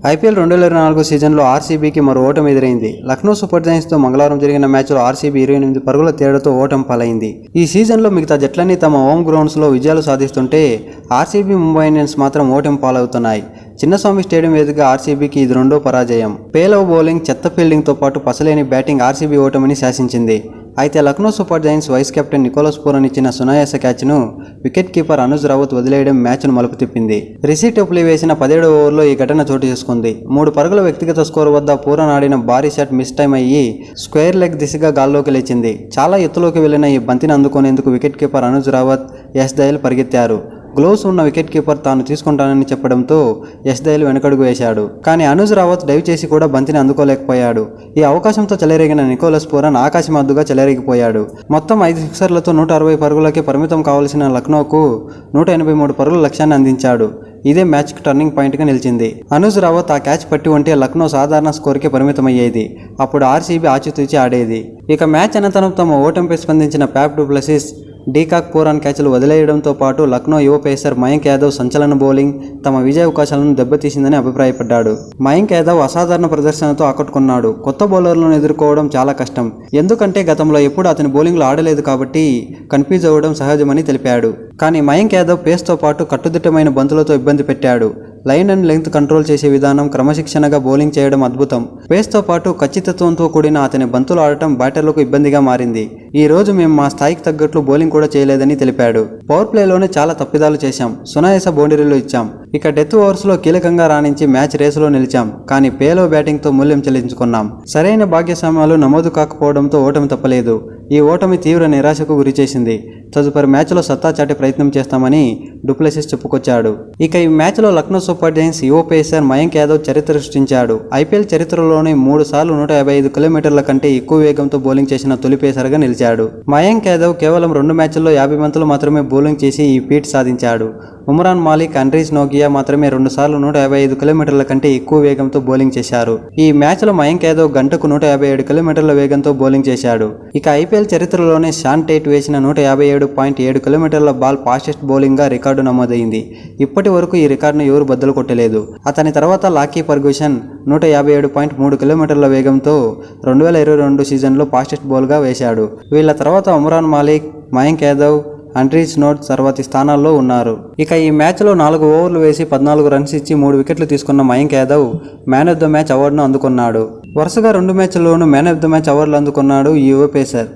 IPL 2024 సీజన్లో ఆర్సీబీకి మరో ఓటమి ఎదురైంది. లక్నో సూపర్ జైంట్స్తో మంగళవారం జరిగిన మ్యాచ్లో ఆర్సీబీ 28 పరుగుల తేడాతో ఓటమి పాలైంది. ఈ సీజన్లో మిగతా జట్లన్నీ తమ హోమ్ గ్రౌండ్స్లో విజయాలు సాధిస్తుంటే ఆర్సీబీ ముంబై ఇండియన్స్ మాత్రం ఓటమి పాలవుతున్నాయి. చిన్నస్వామి స్టేడియం వేదికగా ఆర్సీబీకి ఇది రెండో పరాజయం. పేలవ్ బౌలింగ్, చెత్త ఫీల్డింగ్తో పాటు పసలేని బ్యాటింగ్ ఆర్సీబీ ఓటమిని శాసించింది. అయితే Lucknow Super Giants vice captain Nicholas Pooran ఇచ్చిన సునాయాస క్యాచ్ను వికెట్ కీపర్ అనుజ్ రావత్ వదిలేయడం మ్యాచ్ను మలుపు తిప్పింది. రిషి టెప్లీ వేసిన 17వ ఓవర్లో ఈ ఘటన చోటు చేసుకుంది. 3 పరుగుల వ్యక్తిగత స్కోర్ వద్ద పూరన్ ఆడిన భారీ షాట్ మిస్ టైమ్ అయ్యి స్క్వేర్ లెగ్ దిశగా గాల్లోకి లేచింది. చాలా ఎత్తులోకి వెళ్లిన ఈ బంతిని అందుకునేందుకు వికెట్ కీపర్ అనుజ్ రావత్, యశ్ దయాల్ పరిగెత్తారు. గ్లోవ్స్ ఉన్న వికెట్ కీపర్ తాను తీసుకుంటానని చెప్పడంతో యశ్ దయాల్ వెనకడుగు వేశాడు. కానీ అనుజ్ రావత్ డైవ్ చేసి కూడా బంతిని అందుకోలేకపోయాడు. ఈ అవకాశంతో చెలరేగిన నికోలస్ పూరన్ ఆకాశమద్దుగా చెలరేగిపోయాడు. మొత్తం 5 సిక్సర్లతో 160 పరుగులకే పరిమితం కావాల్సిన లక్నోకు 183 పరుగుల లక్ష్యాన్ని అందించాడు. ఇదే మ్యాచ్కి టర్నింగ్ పాయింట్గా నిలిచింది. అనుజ్ రావత్ ఆ క్యాచ్ పట్టి ఉంటే లక్నో సాధారణ స్కోర్కే పరిమితమయ్యేది. అప్పుడు ఆర్సీబీ ఆచితూచి ఆడేది. ఇక మ్యాచ్ అనంతరం తమ ఓటమిపై స్పందించిన Faf du Plessis, de Kock, Pooran క్యాచ్లు వదిలేయడంతో పాటు లక్నో యువ పేసర్ మయాంక్ యాదవ్ సంచలన బౌలింగ్ తమ విజయ అవకాశాలను దెబ్బతీసిందని అభిప్రాయపడ్డాడు. మయాంక్ యాదవ్ అసాధారణ ప్రదర్శనతో ఆకట్టుకున్నాడు. కొత్త బౌలర్లను ఎదుర్కోవడం చాలా కష్టం, ఎందుకంటే గతంలో ఎప్పుడు అతని బౌలింగ్లో ఆడలేదు కాబట్టి కన్ఫ్యూజ్ అవ్వడం సహజమని తెలిపాడు. కానీ మయాంక్ యాదవ్ పేస్తో పాటు కట్టుదిట్టమైన బంతులతో ఇబ్బంది పెట్టాడు. లైన్ అండ్ లెంగ్త్ కంట్రోల్ చేసే విధానం, క్రమశిక్షణగా బౌలింగ్ చేయడం అద్భుతం. పేస్తో పాటు ఖచ్చితత్వంతో కూడిన అతని బంతులు ఆడటం బ్యాటర్లకు ఇబ్బందిగా మారింది. ఈ రోజు మేము మా స్థాయికి తగ్గట్లు బౌలింగ్ కూడా చేయలేదని తెలిపాడు. పవర్ ప్లేలోనే చాలా తప్పిదాలు చేశాం, సునాయాస బౌండరీలు ఇచ్చాం. ఇక డెత్ ఓవర్స్లో కీలకంగా రాణించి మ్యాచ్ రేసులో నిలిచాం. కానీ పేలో బ్యాటింగ్తో మూల్యం చెల్లించుకున్నాం. సరైన భాగ్యస్వామ్యాలు నమోదు కాకపోవడంతో ఓటమి తప్పలేదు. ఈ ఓటమి తీవ్ర నిరాశకు గురిచేసింది. తదుపరి మ్యాచ్లో సత్తా చాటే ప్రయత్నం చేస్తామని డుప్లెసిస్ చెప్పుకొచ్చాడు. ఇక ఈ మ్యాచ్లో లక్నో సూపర్ జైంట్స్ యువ పేసర్ మయాంక్ యాదవ్ చరిత్ర సృష్టించాడు. ఐపీఎల్ చరిత్రలోనే 3 సార్లు 155 కిలోమీటర్ల కంటే ఎక్కువ వేగంతో బౌలింగ్ చేసిన తొలి పేసర్గా నిలిచాడు. మయాంక్ యాదవ్ కేవలం 2 మ్యాచ్ల్లో 50 బంతులు మాత్రమే బౌలింగ్ చేసి ఈ ఫీట్ సాధించాడు. ఉమ్రాన్ మాలిక్, ఆండ్రీస్ నోకియా మాత్రమే 2 సార్లు 155 కిలోమీటర్ల కంటే ఎక్కువ వేగంతో బౌలింగ్ చేశారు. ఈ మ్యాచ్లో మయాంక్ యాదవ్ గంటకు 157 కిలోమీటర్ల వేగంతో బౌలింగ్ చేశాడు. ఇక ఐపీఎల్ చరిత్రలోనే షాన్ టైట్ వేసిన 157.7 కిలోమీటర్ల బాల్ ఫాస్టెస్ట్ బౌలింగ్గా రికార్డు నమోదైంది. ఇప్పటి వరకు ఈ రికార్డును ఎవరు బద్దలు కొట్టలేదు. అతని తర్వాత లాకీ ఫర్గ్యూసన్ 157.3 కిలోమీటర్ల వేగంతో 2022 సీజన్లో ఫాస్టెస్ట్ బౌల్గా వేశాడు. వీళ్ళ తర్వాత ఉమ్రాన్ మాలిక్, మయాంక్ యాదవ్, ఆండ్రీస్ నోట్ తర్వాతి స్థానాల్లో ఉన్నారు. ఇక ఈ మ్యాచ్లో 4 ఓవర్లు వేసి 14 రన్స్ ఇచ్చి 3 వికెట్లు తీసుకున్న Mayank Yadav man of the match అవార్డును అందుకున్నాడు. వరుసగా 2 మ్యాచ్ల్లోనూ మ్యాన్ ఆఫ్ ద మ్యాచ్ అవార్డులు అందుకున్నాడు ఈ యువ పేసర్.